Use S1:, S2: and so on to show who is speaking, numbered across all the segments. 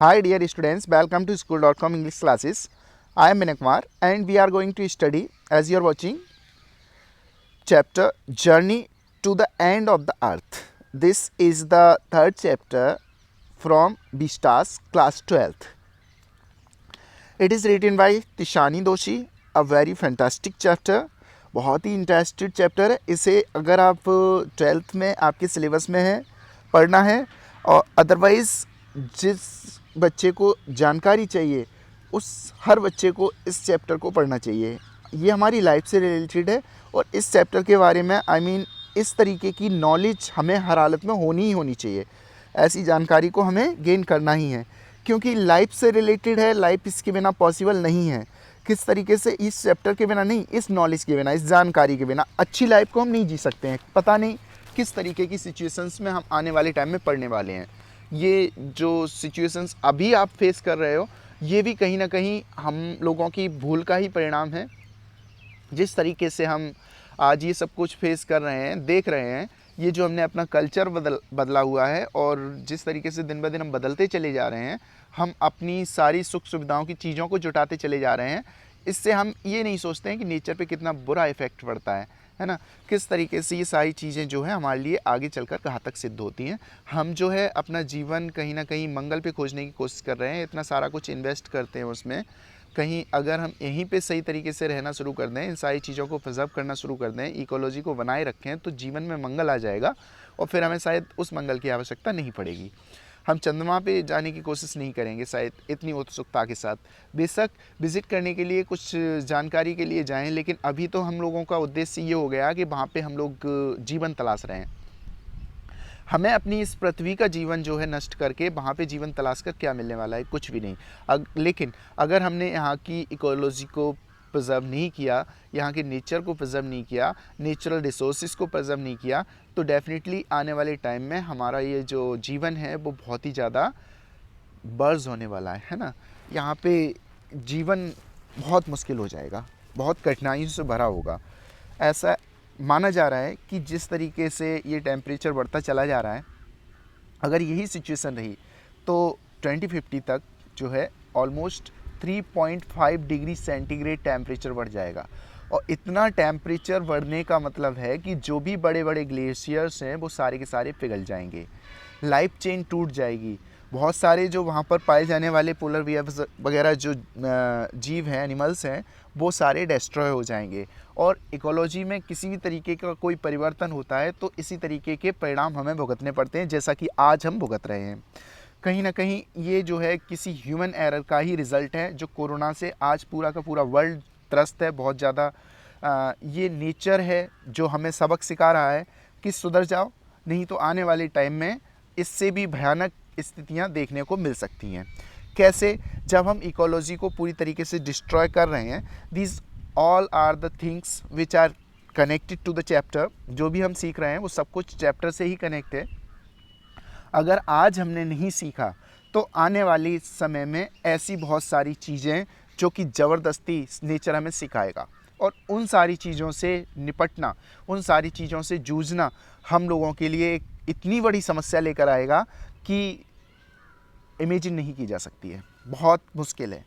S1: Hi dear students, welcome to school.com English classes. I am Vinay Kumar and we are going to study as you are watching chapter Journey to the End of the Earth. This is the third chapter from Vistas class 12th. It is written by Tishani Doshi, a very fantastic chapter. बहुत ही interested chapter है. इसे अगर आप twelfth में आपके syllabus में है पढ़ना है और अदरवाइज़ जिस बच्चे को जानकारी चाहिए उस हर बच्चे को इस चैप्टर को पढ़ना चाहिए. ये हमारी लाइफ से रिलेटेड है और इस चैप्टर के बारे में इस तरीके की नॉलेज हमें हर हालत में होनी ही होनी चाहिए. ऐसी जानकारी को हमें गेन करना ही है क्योंकि लाइफ से रिलेटेड है. लाइफ इसके बिना पॉसिबल नहीं है. किस तरीके से इस चैप्टर के बिना नहीं, इस नॉलेज के बिना, इस जानकारी के बिना अच्छी लाइफ को हम नहीं जी सकते हैं. पता नहीं किस तरीके की सिचुएशंस में हम आने वाले टाइम में पढ़ने वाले हैं. ये जो सिचुएशंस अभी आप फेस कर रहे हो ये भी कहीं ना कहीं हम लोगों की भूल का ही परिणाम है. जिस तरीके से हम आज ये सब कुछ फेस कर रहे हैं, देख रहे हैं, ये जो हमने अपना कल्चर बदला हुआ है और जिस तरीके से दिन ब दिन हम बदलते चले जा रहे हैं, हम अपनी सारी सुख सुविधाओं की चीज़ों को जुटाते चले जा रहे हैं. इससे हम ये नहीं सोचते हैं कि नेचर पे कितना बुरा इफ़ेक्ट पड़ता है ना. किस तरीके से ये सारी चीज़ें जो हैं हमारे लिए आगे चलकर घातक सिद्ध होती हैं. हम जो है अपना जीवन कहीं ना कहीं मंगल पे खोजने की कोशिश कर रहे हैं. इतना सारा कुछ इन्वेस्ट करते हैं उसमें. कहीं अगर हम यहीं पे सही तरीके से रहना शुरू कर दें, इन सारी चीज़ों को प्रिजर्व करना शुरू कर दें, इकोलॉजी को बनाए रखें तो जीवन में मंगल आ जाएगा और फिर हमें शायद उस मंगल की आवश्यकता नहीं पड़ेगी. हम चंद्रमा पे जाने की कोशिश नहीं करेंगे शायद इतनी उत्सुकता के साथ. बेशक विज़िट करने के लिए कुछ जानकारी के लिए जाएं, लेकिन अभी तो हम लोगों का उद्देश्य ये हो गया कि वहाँ पे हम लोग जीवन तलाश रहे हैं. हमें अपनी इस पृथ्वी का जीवन जो है नष्ट करके वहाँ पे जीवन तलाश कर क्या मिलने वाला है? कुछ भी नहीं. लेकिन अगर हमने यहाँ की इकोलॉजी को प्रिजर्व नहीं किया, यहाँ के नेचर को प्रिजर्व नहीं किया, नेचुरल रिसोर्सेज को प्रिजर्व नहीं किया, तो डेफिनेटली आने वाले टाइम में हमारा ये जो जीवन है वो बहुत ही ज़्यादा बर्ज होने वाला है ना. यहाँ पे जीवन बहुत मुश्किल हो जाएगा, बहुत कठिनाइयों से भरा होगा. ऐसा माना जा रहा है कि जिस तरीके से ये टेम्परेचर बढ़ता चला जा रहा है, अगर यही सिचुएशन रही तो 2050 तक जो है ऑलमोस्ट 3.5 डिग्री सेंटीग्रेड टेम्परेचर बढ़ जाएगा. और इतना टेम्परेचर बढ़ने का मतलब है कि जो भी बड़े बड़े ग्लेशियर्स हैं वो सारे के सारे पिघल जाएंगे. लाइफ चेन टूट जाएगी. बहुत सारे जो वहाँ पर पाए जाने वाले पोलर बियर्स वगैरह जो जीव हैं, एनिमल्स हैं, वो सारे डिस्ट्रॉय हो जाएंगे. और इकोलॉजी में किसी भी तरीके का कोई परिवर्तन होता है तो इसी तरीके के परिणाम हमें भुगतने पड़ते हैं, जैसा कि आज हम भुगत रहे हैं. कहीं ना कहीं ये जो है किसी ह्यूमन एरर का ही रिज़ल्ट है जो कोरोना से आज पूरा का पूरा वर्ल्ड त्रस्त है बहुत ज़्यादा. ये नेचर है जो हमें सबक सिखा रहा है कि सुधर जाओ, नहीं तो आने वाले टाइम में इससे भी भयानक स्थितियां देखने को मिल सकती हैं. कैसे? जब हम इकोलॉजी को पूरी तरीके से डिस्ट्रॉय कर रहे हैं. These all are the things which are connected to the chapter. जो भी हम सीख रहे हैं वो सब कुछ चैप्टर से ही कनेक्ट है. अगर आज हमने नहीं सीखा तो आने वाले समय में ऐसी बहुत सारी चीज़ें जो कि ज़बरदस्ती नेचर हमें सिखाएगा और उन सारी चीज़ों से निपटना, उन सारी चीज़ों से जूझना हम लोगों के लिए एक इतनी बड़ी समस्या लेकर आएगा कि इमेजिन नहीं की जा सकती है. बहुत मुश्किल है.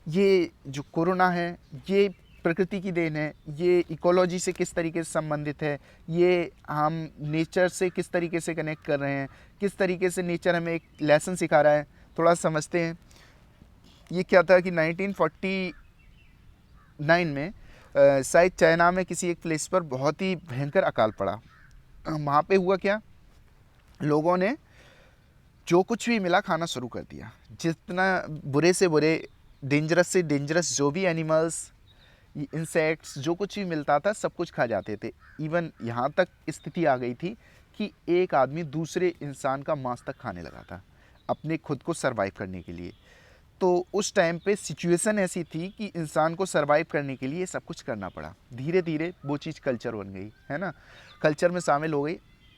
S1: ये जो कोरोना है ये प्रकृति की देन है. ये इकोलॉजी से किस तरीके से संबंधित है, ये हम नेचर से किस तरीके से कनेक्ट कर रहे हैं, किस तरीके से नेचर हमें एक लेसन सिखा रहा है, थोड़ा समझते हैं. ये क्या था कि 1949 में शायद चाइना में किसी एक प्लेस पर बहुत ही भयंकर अकाल पड़ा. वहाँ पे हुआ क्या, लोगों ने जो कुछ भी मिला खाना शुरू कर दिया. जितना बुरे से बुरे, डेंजरस से डेंजरस जो भी एनिमल्स, इंसेक्ट्स, जो कुछ भी मिलता था सब कुछ खा जाते थे. इवन यहाँ तक स्थिति आ गई थी कि एक आदमी दूसरे इंसान का मांस तक खाने लगा था अपने खुद को सरवाइव करने के लिए. तो उस टाइम पे सिचुएशन ऐसी थी कि इंसान को सरवाइव करने के लिए सब कुछ करना पड़ा. धीरे धीरे वो चीज़ कल्चर बन गई है ना, कल्चर में शामिल हो गई.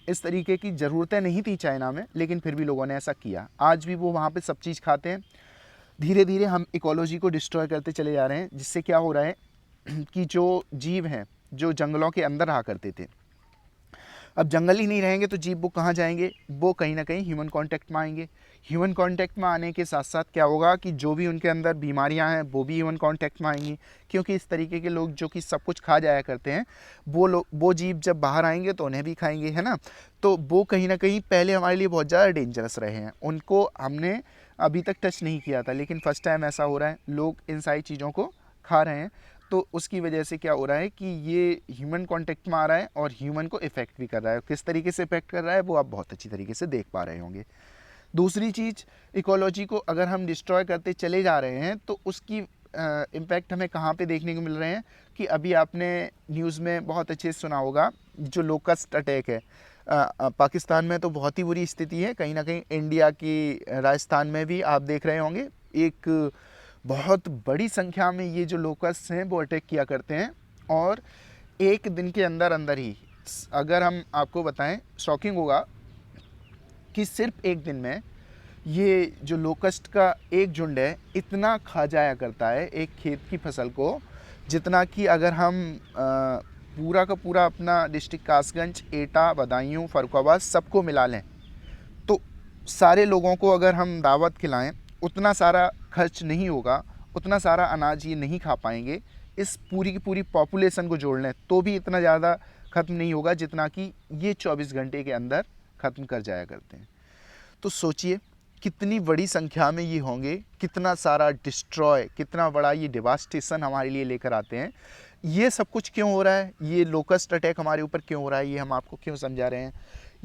S1: इस तरीके की ज़रूरतें नहीं थी चाइना में, लेकिन फिर भी लोगों ने ऐसा किया. आज भी वो वहाँ पे सब चीज़ खाते हैं. धीरे धीरे हम इकोलॉजी को डिस्ट्रॉय करते चले जा रहे हैं, जिससे क्या हो रहा है कि जो जीव हैं जो जंगलों के अंदर रहा करते थे अब जंगल ही नहीं रहेंगे तो जीव वो कहाँ जाएंगे, वो कहीं ना कहीं ह्यूमन कांटेक्ट में आएंगे। ह्यूमन कांटेक्ट में आने के साथ साथ क्या होगा कि जो भी उनके अंदर बीमारियां हैं वो भी ह्यूमन कांटेक्ट में आएंगी, क्योंकि इस तरीके के लोग जो कि सब कुछ खा जाया करते हैं, वो जीव जब बाहर आएंगे तो उन्हें भी खाएंगे, है ना। तो वो कहीं ना कहीं पहले हमारे लिए बहुत ज़्यादा डेंजरस रहे हैं, उनको हमने अभी तक टच नहीं किया था, लेकिन फर्स्ट टाइम ऐसा हो रहा है, लोग इन सारी चीज़ों को खा रहे हैं। तो उसकी वजह से क्या हो रहा है कि ये ह्यूमन कांटेक्ट में आ रहा है और ह्यूमन को इफ़ेक्ट भी कर रहा है। किस तरीके से इफ़ेक्ट कर रहा है वो आप बहुत अच्छी तरीके से देख पा रहे होंगे। दूसरी चीज़, इकोलॉजी को अगर हम डिस्ट्रॉय करते चले जा रहे हैं तो उसकी इम्पैक्ट हमें कहाँ पे देखने को मिल रहे हैं कि अभी आपने न्यूज़ में बहुत अच्छे से सुना होगा जो लोकस्ट अटैक है, पाकिस्तान में तो बहुत ही बुरी स्थिति है, कहीं ना कहीं इंडिया की राजस्थान में भी आप देख रहे होंगे एक बहुत बड़ी संख्या में ये जो लोकस्ट हैं वो अटैक किया करते हैं। और एक दिन के अंदर अंदर ही, अगर हम आपको बताएं, शॉकिंग होगा कि सिर्फ एक दिन में ये जो लोकस्ट का एक झुंड है इतना खा जाया करता है एक खेत की फसल को, जितना कि अगर हम पूरा का पूरा अपना डिस्ट्रिक्ट कासगंज, एटा, बदायूं, फर्रुखाबाद सबको मिला लें तो सारे लोगों को अगर हम दावत खिलाएं उतना सारा खर्च नहीं होगा, उतना सारा अनाज ये नहीं खा पाएंगे। इस पूरी की पूरी पॉपुलेशन को जोड़ लें तो भी इतना ज़्यादा ख़त्म नहीं होगा जितना कि ये 24 घंटे के अंदर ख़त्म कर जाया करते हैं। तो सोचिए कितनी बड़ी संख्या में ये होंगे, कितना सारा डिस्ट्रॉय, कितना बड़ा ये डिवास्टेशन हमारे लिए लेकर आते हैं। ये सब कुछ क्यों हो रहा है, ये लोकस्ट अटैक हमारे ऊपर क्यों हो रहा है, ये हम आपको क्यों समझा रहे हैं।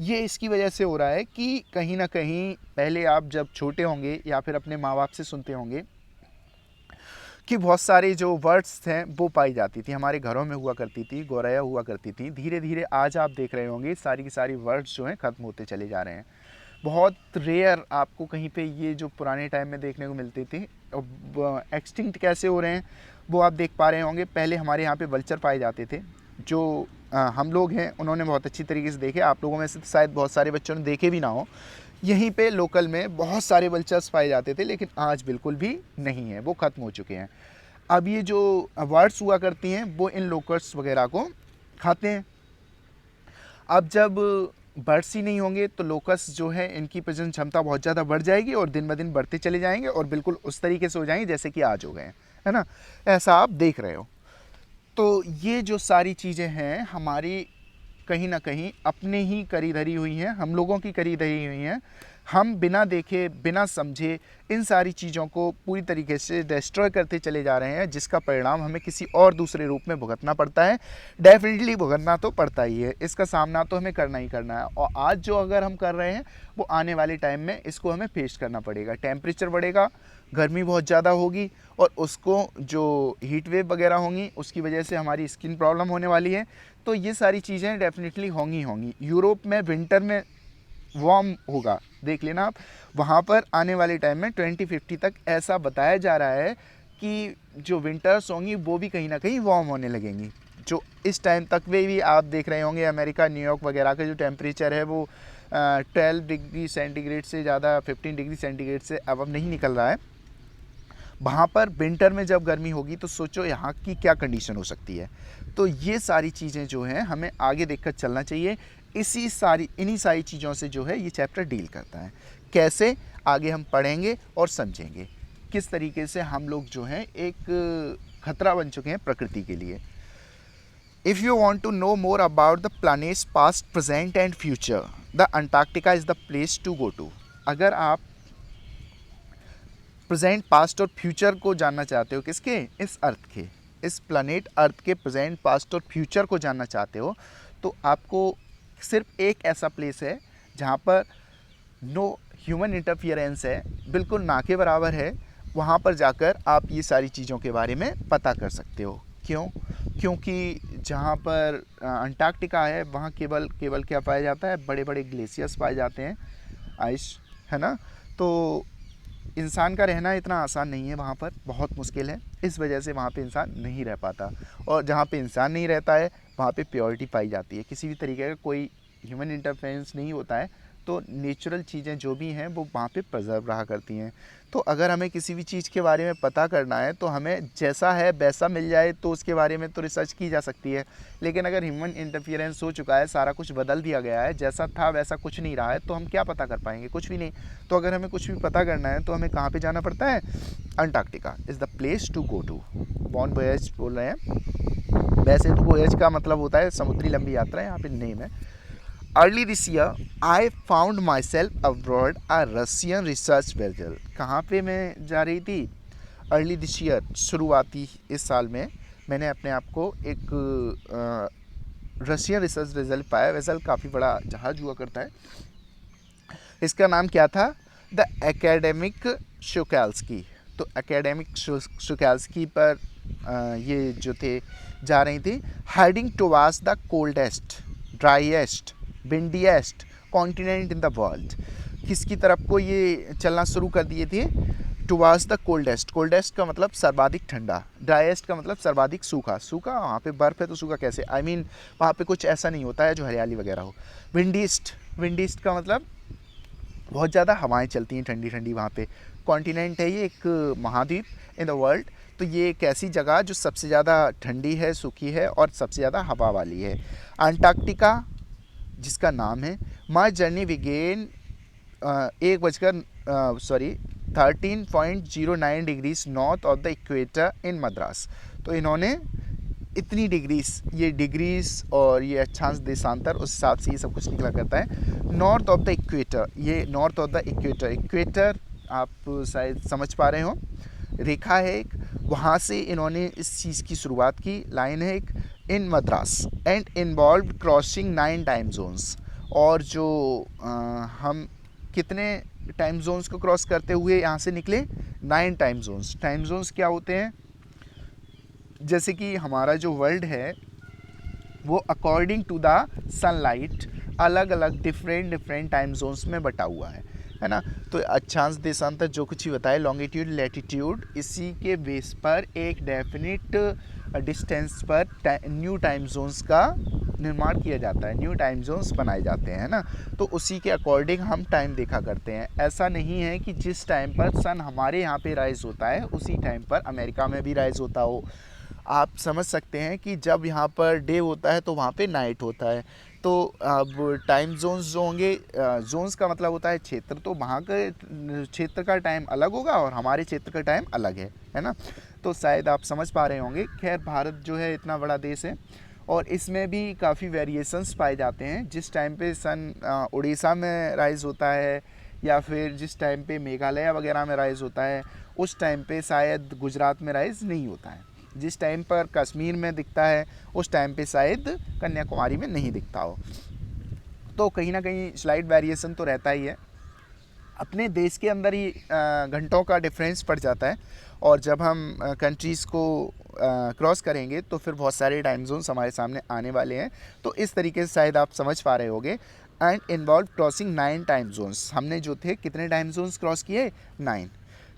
S1: ये इसकी वजह से हो रहा है कि कहीं ना कहीं पहले आप जब छोटे होंगे या फिर अपने माँ बाप से सुनते होंगे कि बहुत सारे जो वर्ड्स थे वो पाई जाती थी, हमारे घरों में हुआ करती थी, गौरैया हुआ करती थी। धीरे धीरे आज आप देख रहे होंगे सारी की सारी वर्ड्स जो हैं ख़त्म होते चले जा रहे हैं। बहुत रेयर आपको कहीं पे ये जो पुराने टाइम में देखने को मिलती थी, एक्सटिंक्ट कैसे हो रहे हैं वो आप देख पा रहे होंगे। पहले हमारे यहाँ पे वल्चर पाए जाते थे, जो हम लोग हैं उन्होंने बहुत अच्छी तरीके से देखे, आप लोगों में से शायद बहुत सारे बच्चों ने देखे भी ना हो। यहीं पे लोकल में बहुत सारे वल्चर्स पाए जाते थे, लेकिन आज बिल्कुल भी नहीं है, वो ख़त्म हो चुके हैं। अब ये जो बर्ड्स हुआ करती हैं वो इन लोकल्स वगैरह को खाते हैं। अब जब बर्ड्स ही नहीं होंगे तो लोकस जो है इनकी प्रजनन क्षमता बहुत ज़्यादा बढ़ जाएगी और दिन ब दिन बढ़ते चले जाएंगे और बिल्कुल उस तरीके से हो जाएंगे जैसे कि आज हो गए हैं, है ना। ऐसा आप देख रहे हो। तो ये जो सारी चीज़ें हैं हमारी कहीं ना कहीं अपने ही करी धरी हुई हैं, हम लोगों की करी धरी हुई हैं। हम बिना देखे बिना समझे इन सारी चीज़ों को पूरी तरीके से डिस्ट्रॉय करते चले जा रहे हैं, जिसका परिणाम हमें किसी और दूसरे रूप में भुगतना पड़ता है। डेफिनेटली भुगतना तो पड़ता ही है, इसका सामना तो हमें करना ही करना है। और आज जो अगर हम कर रहे हैं वो आने वाले टाइम में इसको हमें फेस करना पड़ेगा। टेम्परेचर बढ़ेगा, गर्मी बहुत ज़्यादा होगी और उसको जो हीट वेव वगैरह होंगी उसकी वजह से हमारी स्किन प्रॉब्लम होने वाली है। तो ये सारी चीज़ें डेफिनेटली होंगी। यूरोप में विंटर में वार्म होगा, देख लेना आप, वहाँ पर आने वाले टाइम में 2050 तक ऐसा बताया जा रहा है कि जो विंटर्स होंगी वो भी कहीं ना कहीं वार्म होने लगेंगी। जो इस टाइम तक वे भी आप देख रहे होंगे अमेरिका, न्यूयॉर्क वगैरह का जो टेम्परेचर है वो 12 डिग्री सेंटीग्रेड से ज़्यादा, 15 डिग्री सेंटीग्रेड से अब नहीं निकल रहा है। वहाँ पर विंटर में जब गर्मी होगी तो सोचो यहाँ की क्या कंडीशन हो सकती है। तो ये सारी चीज़ें जो हैं हमें आगे देखकर चलना चाहिए। इन्हीं सारी चीज़ों से जो है ये चैप्टर डील करता है। कैसे आगे हम पढ़ेंगे और समझेंगे किस तरीके से हम लोग जो हैं एक खतरा बन चुके हैं प्रकृति के लिए। If you want to know more about the planets past, present and future, the Antarctica is the place to go to. अगर आप प्रेजेंट, पास्ट और फ्यूचर को जानना चाहते हो, किसके, इस अर्थ के, इस प्लैनेट अर्थ के प्रेजेंट, पास्ट और फ्यूचर को जानना चाहते हो, तो आपको सिर्फ एक ऐसा प्लेस है जहाँ पर नो ह्यूमन इंटरफियरेंस है, बिल्कुल ना के बराबर है। वहाँ पर जाकर आप ये सारी चीज़ों के बारे में पता कर सकते हो। क्यों? क्योंकि जहाँ पर अंटार्कटिका है वहाँ केवल क्या पाया जाता है, बड़े बड़े ग्लेशियर्स पाए जाते हैं, आइस, है ना। तो इंसान का रहना इतना आसान नहीं है, वहाँ पर बहुत मुश्किल है, इस वजह से वहाँ पे इंसान नहीं रह पाता। और जहाँ पे इंसान नहीं रहता है वहाँ पे प्योरिटी पाई जाती है, किसी भी तरीके का कोई ह्यूमन इंटरफेरेंस नहीं होता है तो नेचुरल चीज़ें जो भी हैं वो वहाँ पे प्रिजर्व रहा करती हैं। तो अगर हमें किसी भी चीज़ के बारे में पता करना है तो हमें जैसा है वैसा मिल जाए तो उसके बारे में तो रिसर्च की जा सकती है, लेकिन अगर ह्यूमन इंटरफियरेंस हो चुका है, सारा कुछ बदल दिया गया है, जैसा था वैसा कुछ नहीं रहा है, तो हम क्या पता कर पाएंगे? कुछ भी नहीं। तो अगर हमें कुछ भी पता करना है तो हमें कहाँ पे जाना पड़ता है? Antarctica is the place to go to. Bon voyage बोल रहे हैं, वैसे तो वोयेज का मतलब होता है समुद्री लंबी यात्रा, यहाँ पे नेम है। Early this year I found my self abroad a Russian research vessel. कहाँ पे मैं जा रही थी? अर्ली दिस ईयर, शुरुआती इस साल में मैंने अपने आप को एक रशियन रिसर्च वेसल पाया। वेसल काफ़ी बड़ा जहाज हुआ करता है। इसका नाम क्या था? The Akademik Shokalskiy. तो एकेडमिक शुकाल्स्की पर ये जो थे जा रही थी। Heading towards the coldest, driest, windiest continent in the world. किसकी तरफ को ये चलना शुरू कर दिए थे? Towards the coldest. कोल्डेस्ट का मतलब सर्वाधिक ठंडा, ड्राईएस्ट का मतलब सर्वाधिक सूखा। सूखा, वहाँ पे बर्फ़ है तो सूखा कैसे? आई मीन वहाँ पे कुछ ऐसा नहीं होता है जो हरियाली वगैरह हो। विंडीस्ट, विंडीस्ट का मतलब बहुत ज़्यादा हवाएं चलती हैं ठंडी ठंडी वहाँ पे। कॉन्टिनेंट है ये, एक महाद्वीप इन द वर्ल्ड। तो ये एक ऐसी जगह जो सबसे ज़्यादा ठंडी है, सूखी है और सबसे ज़्यादा हवा वाली है। अंटार्कटिका जिसका नाम है। My journey began 13.09 degrees north of the equator in Madras. तो इन्होंने इतनी डिग्रीज, ये डिग्रीज और ये अक्षांश देशांतर उस हिसाब से ये सब कुछ निकला करता है। नॉर्थ ऑफ द इक्वेटर, ये north of the equator, equator आप शायद समझ पा रहे हो, रेखा है एक, वहाँ से इन्होंने इस चीज़ की शुरुआत की। लाइन है एक, in Madras and involve crossing 9 time zones. और जो हम कितने टाइम जोन्स को क्रॉस करते हुए यहाँ से निकले? 9 टाइम जोन्स। टाइम जोन्स क्या होते हैं? जैसे कि हमारा जो वर्ल्ड है वो अकॉर्डिंग टू द सनलाइट अलग अलग डिफरेंट टाइम जोन्स में बटा हुआ है ना। तो अक्षांश देशांतर जो कुछ ही बताए, लॉन्गिट्यूड लैटिट्यूड, इसी के बेस पर एक डेफिनिट डिस्टेंस पर न्यू टाइम जोन्स का निर्माण किया जाता है, न्यू टाइम जोन्स बनाए जाते हैं ना। तो उसी के अकॉर्डिंग हम टाइम देखा करते हैं। ऐसा नहीं है कि जिस टाइम पर सन हमारे यहाँ पे राइज होता है उसी टाइम पर अमेरिका में भी राइज होता हो। आप समझ सकते हैं कि जब यहाँ पर डे होता है तो वहाँ पे नाइट होता है। तो अब टाइम जोन्स जो होंगे, जोन्स का मतलब होता है क्षेत्र, तो वहाँ के क्षेत्र का टाइम अलग होगा और हमारे क्षेत्र का टाइम अलग है ना। तो शायद आप समझ पा रहे होंगे। खैर, भारत जो है इतना बड़ा देश है और इसमें भी काफ़ी वेरिएशंस पाए जाते हैं। जिस टाइम पे सन उड़ीसा में राइज होता है या फिर जिस टाइम पे मेघालय वगैरह में राइज होता है उस टाइम पे शायद गुजरात में राइज नहीं होता है। जिस टाइम पर कश्मीर में दिखता है उस टाइम पे शायद कन्याकुमारी में नहीं दिखता हो। तो कहीं ना कहीं स्लाइट वेरिएशन तो रहता ही है। अपने देश के अंदर ही घंटों का डिफरेंस पड़ जाता है और जब हम कंट्रीज़ को क्रॉस करेंगे तो फिर बहुत सारे टाइम जोन्स हमारे सामने आने वाले हैं। तो इस तरीके से शायद आप समझ पा रहे होंगे। And involve crossing 9 time Jones. हमने जो थे कितने टाइम जोन्स क्रॉस किए? 9।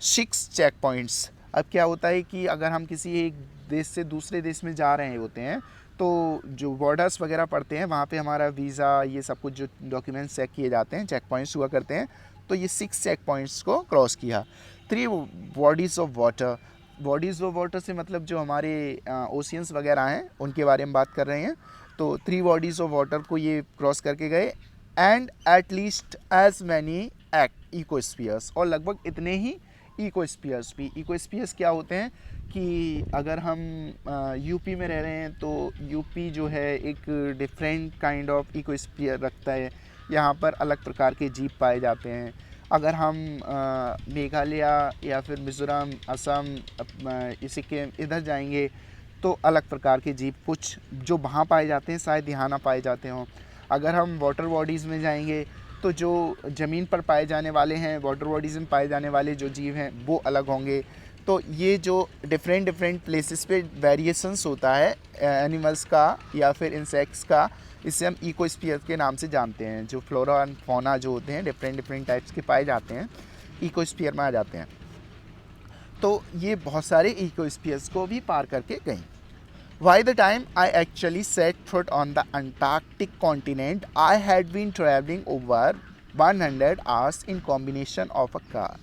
S1: 6 चेक पॉइंट्स। अब क्या होता है कि अगर हम किसी एक देश से दूसरे देश में जा रहे होते हैं तो जो बॉर्डर्स वगैरह पड़ते हैं वहाँ पे हमारा वीज़ा, ये सब कुछ जो डॉक्यूमेंट्स चेक किए जाते हैं, चेक पॉइंट्स हुआ करते हैं। तो ये 6 चेक पॉइंट्स को क्रॉस किया। 3 bodies of water. Bodies of water से मतलब जो हमारे ओशियंस वगैरह हैं उनके बारे में बात कर रहे हैं। तो 3 बॉडीज़ ऑफ वाटर को ये क्रॉस करके गए। And at least as many ecospheres, और लगभग इतने ही इकोस्फीयर्स भी। इकोस्फीयर्स क्या होते हैं कि अगर हम यूपी में रह रहे हैं तो यूपी जो है एक डिफरेंट काइंड ऑफ इकोस्फीयर रखता है। यहाँ पर अलग प्रकार के जीव पाए जाते हैं। अगर हम मेघालय या फिर मिज़ोरम, असम, सिक्किम इधर जाएंगे तो अलग प्रकार के जीव कुछ जो वहाँ पाए जाते हैं शायद यहाँ ना पाए जाते हों। अगर हम वाटर बॉडीज़ में जाएंगे तो जो ज़मीन पर पाए जाने वाले हैं, वाटर बॉडीज़ में पाए जाने वाले जो जीव हैं वो अलग होंगे। तो ये जो डिफरेंट प्लेसेस पे वेरिएशंस होता है एनिमल्स का या फिर इंसेक्ट्स का, इसे हम इकोस्फीयर के नाम से जानते हैं। जो फ्लोरा एंड फौना जो होते हैं डिफरेंट टाइप्स के पाए जाते हैं, इकोस्फीयर में आ जाते हैं। तो ये बहुत सारे इकोस्फीयर्स को भी पार करके गई। By the time I actually set foot on the Antarctic continent, I had been traveling over 100 hours in combination of a car,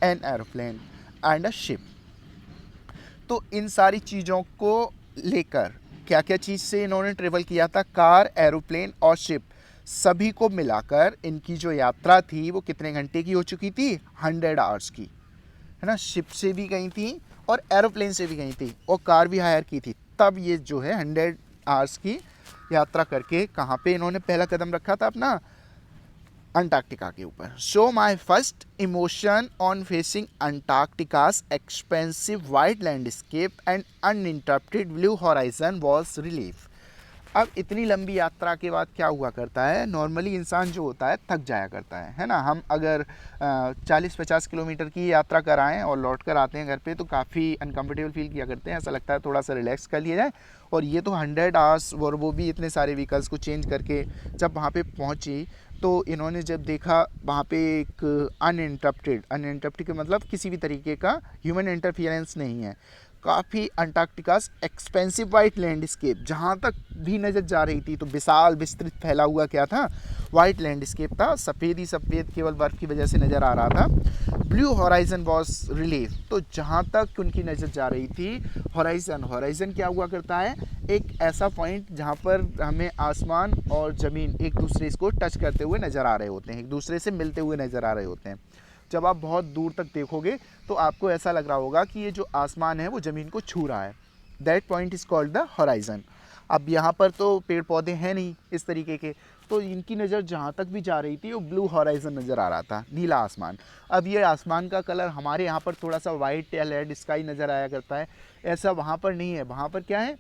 S1: an aeroplane and a ship. तो इन सारी चीज़ों को लेकर क्या क्या चीज़ से इन्होंने ट्रेवल किया था, कार, एरोप्लेन और शिप, सभी को मिलाकर इनकी जो यात्रा थी वो कितने घंटे की हो चुकी थी, 100 आवर्स की, है ना। शिप से भी गई थी और एरोप्लेन से भी गई थी और कार भी हायर की थी, तब ये जो है 100 आवर्स की यात्रा करके कहाँ पे इन्होंने पहला कदम रखा था अपना, अंटार्कटिका के ऊपर. So my first emotion on facing Antarctica's expensive wide landscape and uninterrupted blue horizon was relief. अब इतनी लंबी यात्रा के बाद क्या हुआ करता है, नॉर्मली इंसान जो होता है थक जाया करता है ना. हम अगर 40-50 किलोमीटर की यात्रा कराएं और लौट कर आते हैं घर पे तो काफ़ी अनकम्फर्टेबल फील किया करते हैं, ऐसा लगता है थोड़ा सा रिलैक्स कर लिया जाए. और ये तो 100 आवर्स, और वो भी इतने सारे व्हीकल्स को चेंज करके जब वहाँ पे पहुँची तो इन्होंने जब देखा वहाँ पे एक अनइंटरप्टेड का मतलब किसी भी तरीके का ह्यूमन इंटरफियरेंस नहीं है, काफ़ी अंटार्कटिका's एक्सपेंसिव वाइट लैंडस्केप, जहाँ तक भी नज़र जा रही थी तो विशाल विस्तृत फैला हुआ क्या था, वाइट लैंडस्केप था, सफ़ेद ही सफ़ेद, केवल बर्फ़ की वजह से नज़र आ रहा था. ब्लू हॉराइजन वॉज रिलीफ, तो जहाँ तक उनकी नज़र जा रही थी हॉराइजन क्या हुआ करता है, एक ऐसा पॉइंट जहाँ पर हमें आसमान और ज़मीन एक दूसरे को टच करते हुए नज़र आ रहे होते हैं, एक दूसरे से मिलते हुए नज़र आ रहे होते हैं. जब आप बहुत दूर तक देखोगे तो आपको ऐसा लग रहा होगा कि ये जो आसमान है वो ज़मीन को छू रहा है. That point is called the horizon. अब यहाँ पर तो पेड़ पौधे हैं नहीं इस तरीके के, तो इनकी नज़र जहाँ तक भी जा रही थी वो ब्लू हॉराइजन नज़र आ रहा था, नीला आसमान. अब ये आसमान का कलर हमारे यहाँ पर थोड़ा सा वाइट या रेड स्काई नज़र आया करता है, ऐसा वहाँ पर नहीं है. वहाँ पर क्या है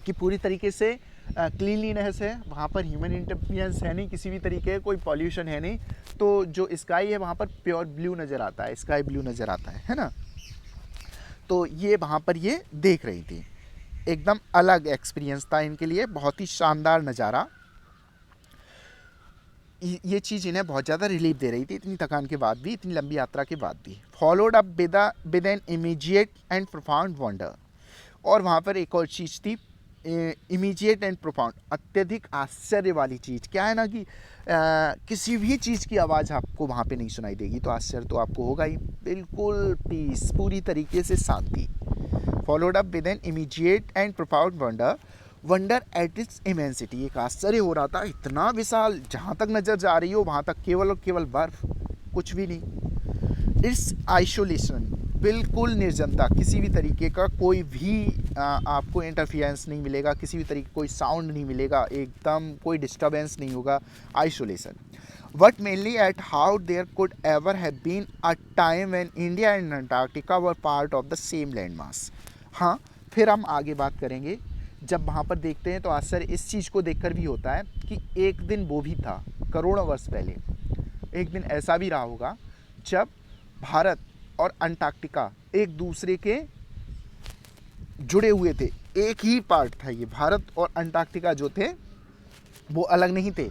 S1: कि पूरी तरीके से क्लीनलीनेस है, वहाँ पर ह्यूमन इंटरफियरेंस है नहीं किसी भी तरीके का, कोई पॉल्यूशन है नहीं, तो जो स्काई है वहाँ पर प्योर ब्लू नज़र आता है, स्काई ब्लू नज़र आता है ना. तो ये वहाँ पर ये देख रही थी, एकदम अलग एक्सपीरियंस था इनके लिए, बहुत ही शानदार नज़ारा. ये चीज़ इन्हें बहुत ज़्यादा रिलीफ दे रही थी इतनी थकान के बाद भी, इतनी लंबी यात्रा के बाद भी. Followed up with an immediate and profound wonder. और वहाँ पर एक और चीज़ थी, इमीडिएट एंड प्रोफाउंड, अत्यधिक आश्चर्य वाली चीज़. क्या है ना कि किसी भी चीज़ की आवाज़ आपको वहाँ पे नहीं सुनाई देगी, तो आश्चर्य तो आपको होगा ही. बिल्कुल पीस, पूरी तरीके से शांति. Followed up with an immediate and profound wonder at its immensity. एक आश्चर्य हो रहा था, इतना विशाल, जहाँ तक नज़र जा रही हो वहाँ तक केवल और केवल बर्फ, कुछ भी नहीं. इट्स आइसोलेशन, बिल्कुल निर्जनता, किसी भी तरीके का कोई भी आपको इंटरफियरेंस नहीं मिलेगा, किसी भी तरीके कोई साउंड नहीं मिलेगा, एकदम कोई डिस्टर्बेंस नहीं होगा, isolation. What mainly at how there could ever have been a time when India and Antarctica were part of the same landmass. हाँ, फिर हम आगे बात करेंगे. जब वहाँ पर देखते हैं तो आश्चर्य इस चीज़ को देखकर भी होता है कि एक दिन वो भी था, करोड़ों वर्ष पहले, एक दिन ऐसा भी रहा होगा जब भारत और अंटार्कटिका एक दूसरे के जुड़े हुए थे. एक ही पार्ट था ये, भारत और अंटार्कटिका जो थे वो अलग नहीं थे,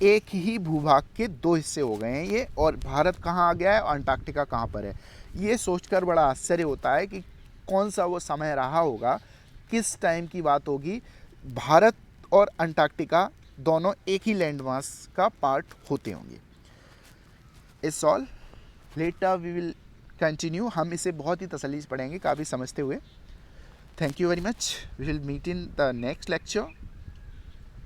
S1: एक ही भूभाग के दो हिस्से हो गए हैं ये, और भारत कहाँ आ गया है और अंटार्कटिका कहाँ पर है. ये सोचकर बड़ा आश्चर्य होता है कि कौन सा वो समय रहा होगा, किस टाइम की बात होगी, भारत और अंटार्कटिका दोनों एक ही लैंड मास का पार्ट होते होंगे. It's all, later we will continue. हम इसे बहुत ही तसल्ली से पढ़ेंगे, काफ़ी समझते हुए. Thank you very much. We will meet in the next lecture.